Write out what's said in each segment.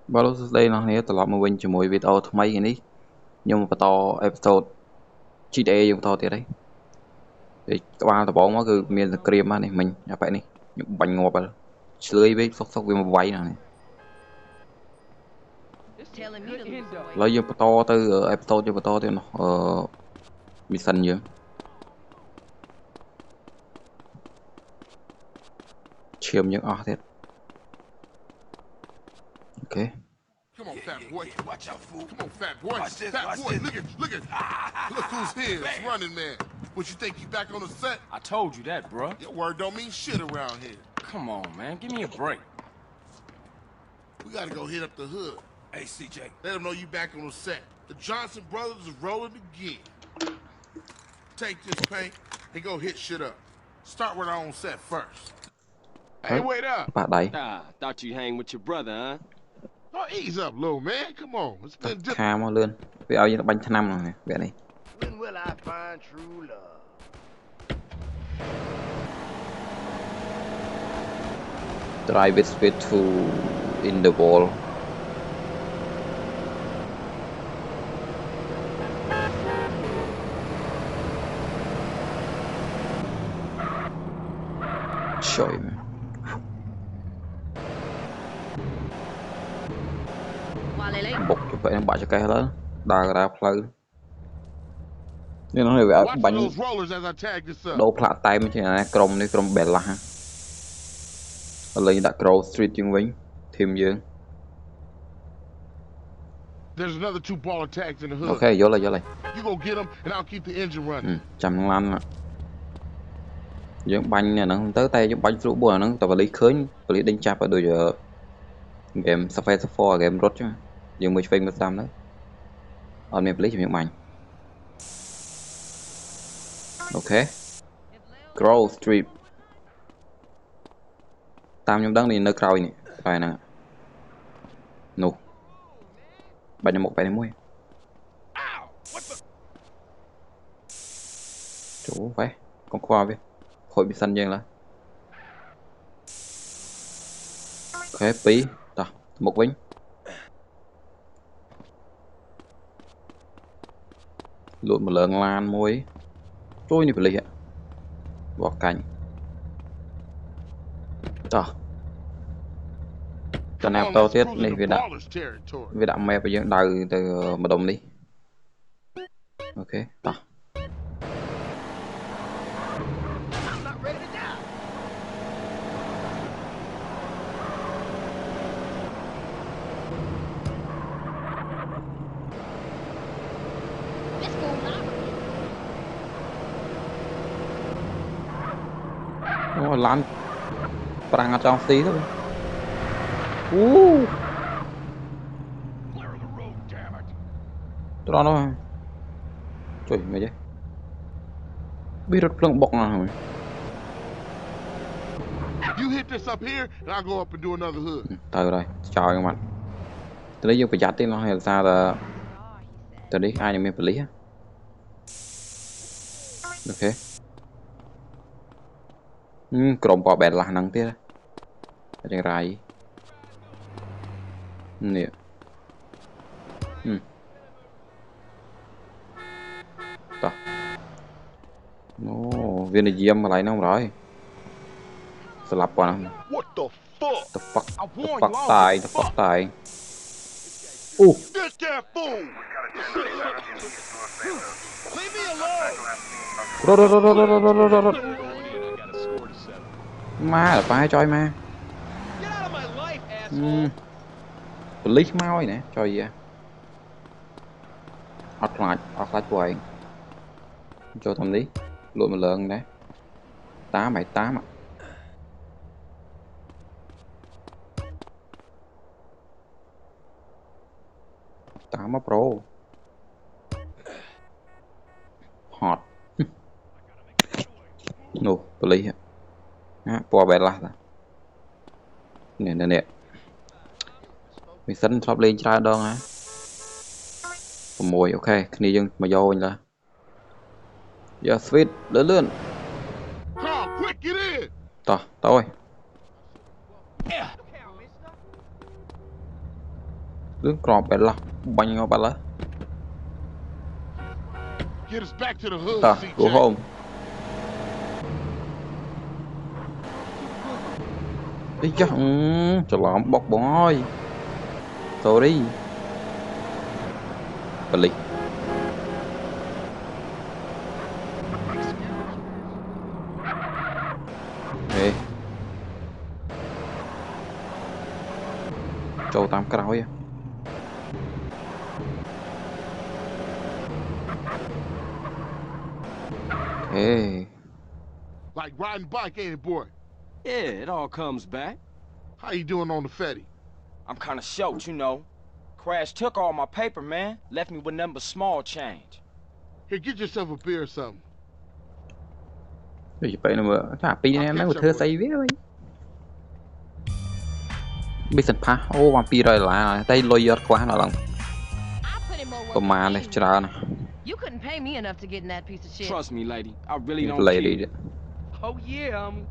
Bao lâu đây nó này tập một mình chỉ mỗi video thay mấy cái ní nhưng mà to episode GTA dùng to tiệt đấy thì các bạn tập bóng nó cứ miền cream này mình nhà vậy này những bánh ngọt rồi sưởi với sóc sóc với một váy này lấy dùng to từ episode dùng to thì nó mission gì chiêm những thế ok. Come on, fat boy. Watch out, fool. Come on, fat boy. Fat boy, look at. Look who's here. It's Running Man. What, you think you back on the set? I told you that, bro. Your word don't mean shit around here. Come on, man. Give me a break. We gotta go hit up the hood. Hey, CJ. Let them know you back on the set. The Johnson brothers is rolling again. Take this paint and go hit shit up. Start with our own set first. Hey, wait up. Bạn đấy Thought you hang with your brother, huh? Oh, ease up, little man. Come on. It's been just... khá mà lươn vì ao như bánh tháng năm rồi vậy này When will I find true love? drive it straight to in the wall trời bục cho phải bạn cho cái đó đa ra play nên nó này vẽ Watch bánh those rollers as I tag this up. đâu phạ tay mới chỉ là chrome bẹt là ha lấy đã crow street dương vĩnh thêm dương There's another 2 baller tags in the hood. ok vô lại You go get them and I'll keep the engine running. trăm lăn ạ dương bánh này nó không tới tay dương bánh rượu bùa nó tập lý khơi lý đánh chạp ở đôi giờ game Sapphire Sapphire game rốt chứ dương 10 phim một trăm đó on map lý cho những mảnh ok Grove Street tam nhóm đăng đi nơi crowd này phải nè nụ bài một bài mũi chú phải con khoa với hội bị xanh dân là ok tí ta một vĩnh luôn một lượng lan muối trôi này phải lấy ạ bỏ cạnh ta cho Come em on, to let's tiết cruise này into vì đã ballers territory. vì đã mẹ bây giờ đầu từ một đồng đi ok ta I'm not ready to die. Let's go now. nó lan prang ở trong tí thôi tôi nó trời mày chứ biết rất plong bọc nào rồi You hit this up here and I'll go up and do another hood. từ rồi chào các bạn tôi lấy vô phải dắt đi nó hay là sao là từ đi ai nhà mình phải lý á ok cổng bỏ bẹt là năng tiết ở trên rai nè ta nó viên này diêm mà lại nó không rồi slap qua nó What the fuck? the fuck I the warned fuck you, tài the fuck tài Get that fool! Leave me alone! rồi ma là phải chơi ma Get out of my life, asshole. lý mau nè chơi gì à offline của anh cho thầm lý luôn một lần đấy 878 ạ tám pro hot nụ lý á bỏ bẹt là nè mình sân top lên trái đơn á mùi ok này dân mà vô anh là giờ sweet lươn Carl, quick, get in! tôi Cứ còn bé lọc bánh ngọc bà lá. Get us back to the hood, Ta, CJ. go home. Ý chắc, trời lộn bọc bọn ơi. Sorry. Bà lì. Ê. Châu tam cái đói à. Hey. Like riding bike, ain't it, boy? Yeah, it all comes back. How you doing on the Fetty? I'm kind of short, you know. Crash took all my paper, man. Left me with nothing but small change. Here, get yourself a beer or something. Rồi vậy mà chả pi này nó thưa say viết vậy. Business pass, ô mà pi rồi là tay lôi giật quá nó lòng. I put in more work Còn mà than này you. chả nè. You couldn't pay me enough to get in that piece of shit. Trust me, lady. I really don't Lady. care. Oh yeah, homie.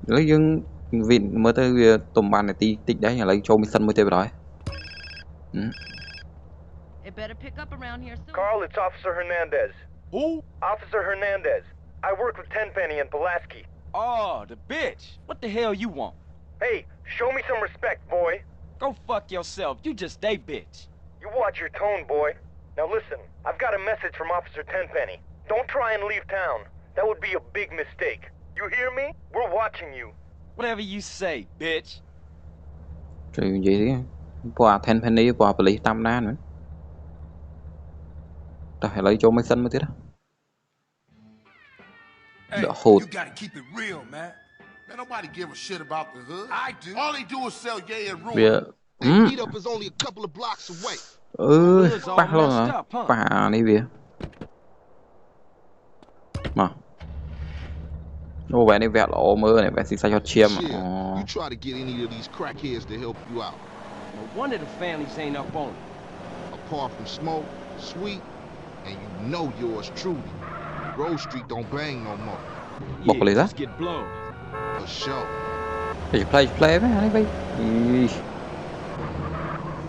Lấy dân vịn mới tới tùm bàn này tí tích đấy là lấy cho mission mới tới rồi. It better pick up around here soon. Carl, it's Officer Hernandez. Who? Officer Hernandez. I work with Tenpenny and Pulaski. Oh, the bitch. What the hell you want? Hey, show me some respect, boy. Go fuck yourself. You just a bitch. You watch your tone, boy. Now listen, I've got a message from Officer Tenpenny. Don't try and leave town. That would be a big mistake. You hear me? We're watching you. Whatever you say, bitch. Rồi vậy thì qua Tenpenny qua police tam nan nữa. Ta phải lấy cho mission mới tới đó. Hey, The hood. you gotta keep it real, man. Man, nobody give a shit about the hood. I do. All they do is sell yay and ruin. Bia. Meet up is only a couple of blocks away. Bắt luôn hả? Bà này bia. Mà. Ô vẻ này vẹt lỗ mơ này vẹt xịt xa cho chiêm. Shit, you try to get any of these crackheads to help you out. No wonder the families ain't up on it. Apart from Smoke, Sweet, and you know yours truly. Grove Street don't bang no more. Bọc lấy ra. Just get blown. For sure. Để play với anh ấy vậy.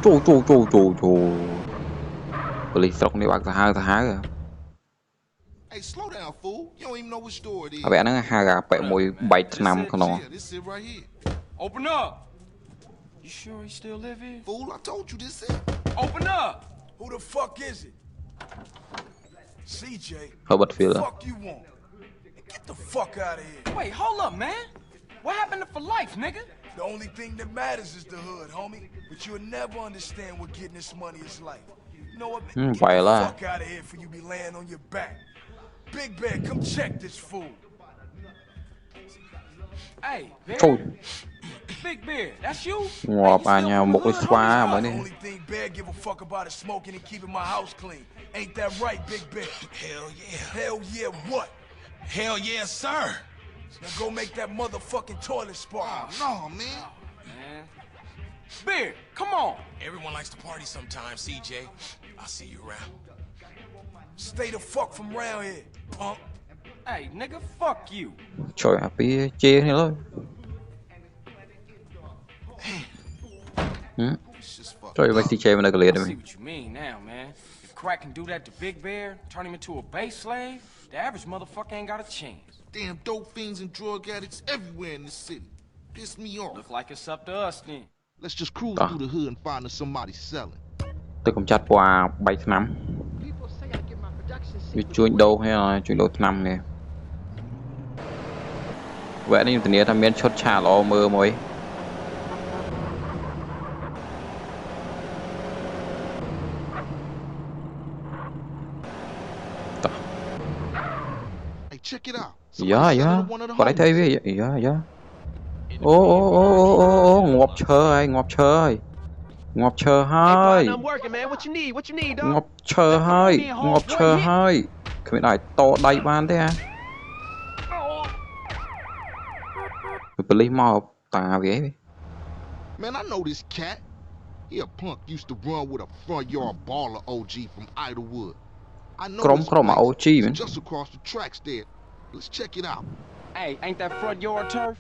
Chù. Police sọc này bạc ra hai rồi. Hey, slow down, fool. You don't even know what store it is. À vẽ nó hai gà bẹ mùi 7 năm không nó. This it right here. Open up. You sure he still live here? Fool, I told you this it. Open up. Who the fuck is it? CJ. Hơi bật phía Fuck you want? Get the fuck out of here. Wait, hold up, man. What happened to for life, nigga? The only thing that matters is the hood, homie. But you'll never understand what getting this money is like. You know what, man? Get Vậy the là. fuck out of here before you be laying on your back. Big Bear, come check this fool. Hey, Bear. Chù. Big Bear, that's you? Ngọt à Hey, you nhà still một from cái the hood, xóa homie? mới The đi. only thing Bear give a fuck about is smoking and keeping my house clean. Ain't that right, Big Bear? Hell yeah. Hell yeah, what? Hell yeah, sir. Now go make that motherfucking toilet spark. No, man. Man. Bear, come on. Everyone likes to party sometimes, CJ. I'll see you around. Stay the fuck from round here, punk. Hey, nigga, fuck you. Trời happy chê này thôi. It's just fucked Trời up. vậy thì chê mà nó có liệt I đấy. see what you mean now, man. If Crack can do that to Big Bear, turn him into a base slave, the average motherfucker ain't got a chance. Damn dope fiends and drug addicts everywhere in the city. Piss me off. Look like it's up to us then. Let's just cruise Ah. through the hood and find us somebody selling. Tôi cũng chặt qua 7 năm. People say I get my production Vì secrets chuối away. đâu hay là chuối đâu năm nè. Vậy nên từ nãy thằng miền chốt trả lo mơ mối. Hey, check it out. Dạ Somebody dạ. selling to one of the Có đấy thấy homies. vậy. Dạ dạ. Ô ngọt trời. Ngọt trời hơi. I'm working, man. What you need, dog? Ngọt trời hơi. Không biết lại to đầy ban thế à. Police mau tà về. Man, I know this cat. He a punk used to run with a front yard baller OG from Idlewood. I know Crom his crom mà place. OG It's man. just across the tracks there. Let's check it out. Hey, ain't that front yard turf?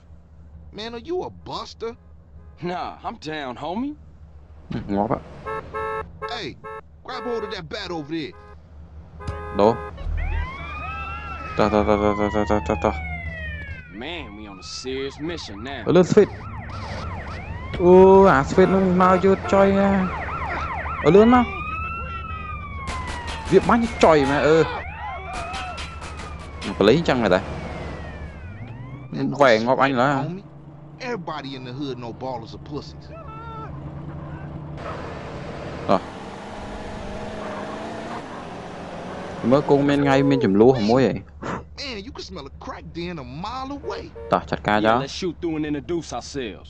Man, are you a buster? Nah, I'm down, homie. ងាប់ Hey, grab hold of that bat over there. ដូតោះ Man, we on a serious mission now. លឿនស្វីតអូអាស្វីតនោះមកយឺតចុយលឿនមកវាបាញ់ចុយមែនបលីចឹងមែនតា Man, no Vậy, Ngọc Anh sweat, là- homie. Everybody in the hood know ballers are pussies. មើលគង់មានថ្ងៃមានចំនួនមួយហី Man, you can smell a crack den a mile away. តោះចាត់ការចោ Yeah, ល let's shoot through and introduce ourselves.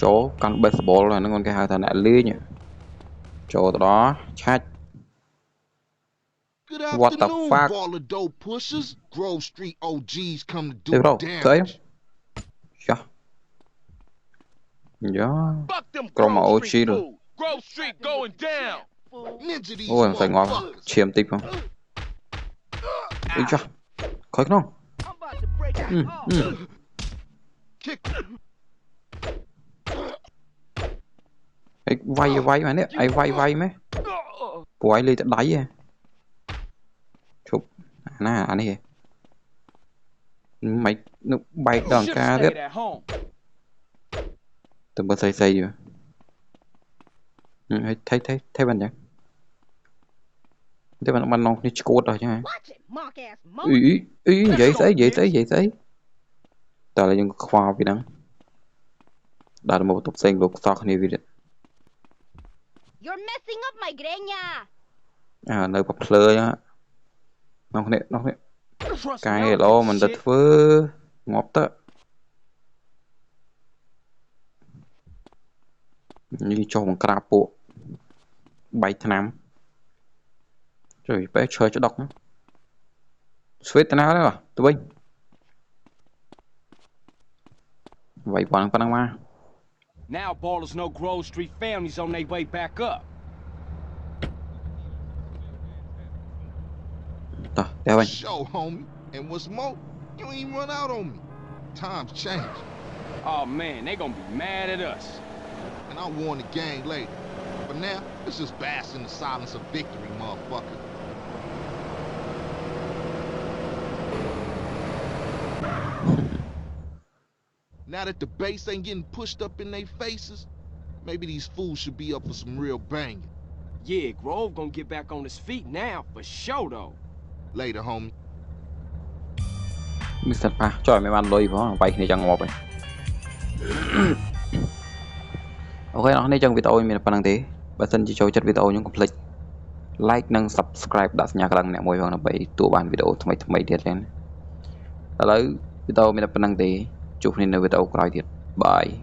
ចូលកាន់ baseball ហ្នឹងគេហៅថាអ្នកលេងចូលទៅដល់ឆាច់ Good What the afternoon, fuck? baller dope pushers. Grove Street OGs come to do Hey, bro, damage. thấy không? Dạ. Dạ. Fuck them Còn mà Grove OG Street rồi. fools. Grove Street going down. Ninja these Ôi, phải ngon. motherfuckers. Chiếm tip không? Ui cha. Khói không? I'm about to break it off. Kick. Ê, vay mà nè. Ai vay mấy. Của ai lên tới đáy à. Chụp. Nè, anh ấy. Mày nó bay đằng Should've ca stayed tiếp. at home. Tụi bên xây rồi. Thấy bạn chẳng. Thế bạn nó đi cốt rồi chứ hả? Watch it, mock ass mo. Ý vậy thấy. Ta là những khoa vì đắng. Đã là một tục sinh lục sọc này vì đấy. You're messing up my greña. À, nơi bọc lơ nhá. Nó nè. Trust Cái me, đó mình shit. đứt với ngọt đó. Như cho một crap bộ. 3 tháng. Rồi bé chơi cho đọc. Sweet thế nào đấy à? Tụi mình. Vậy bọn anh mà. Now ballers know Grove Street families on their way back up. Rồi, đeo anh. Show, homie. And what's more, you ain't run out on me. Times change. Oh man, they gonna be mad at us. And I'll warn the gang later. But now, let's just bask in the silence of victory, motherfucker. Now that the bass ain't getting pushed up in their faces, maybe these fools should be up for some real banging. Yeah, Grove gonna get back on his feet now, for sure though. Later, homie. Mr. Pa, cho mấy bạn lôi vào vậy này chẳng ngọt vậy. Ok, nó này trong video mình là thế. Bà thân chỉ cho chất video những complete like nâng subscribe đặt nhà cái này mỗi lần là bảy tụ bản video thay điệt lên. Đó là video mình là thế. Chúc nên video của ai thiệt. Bye.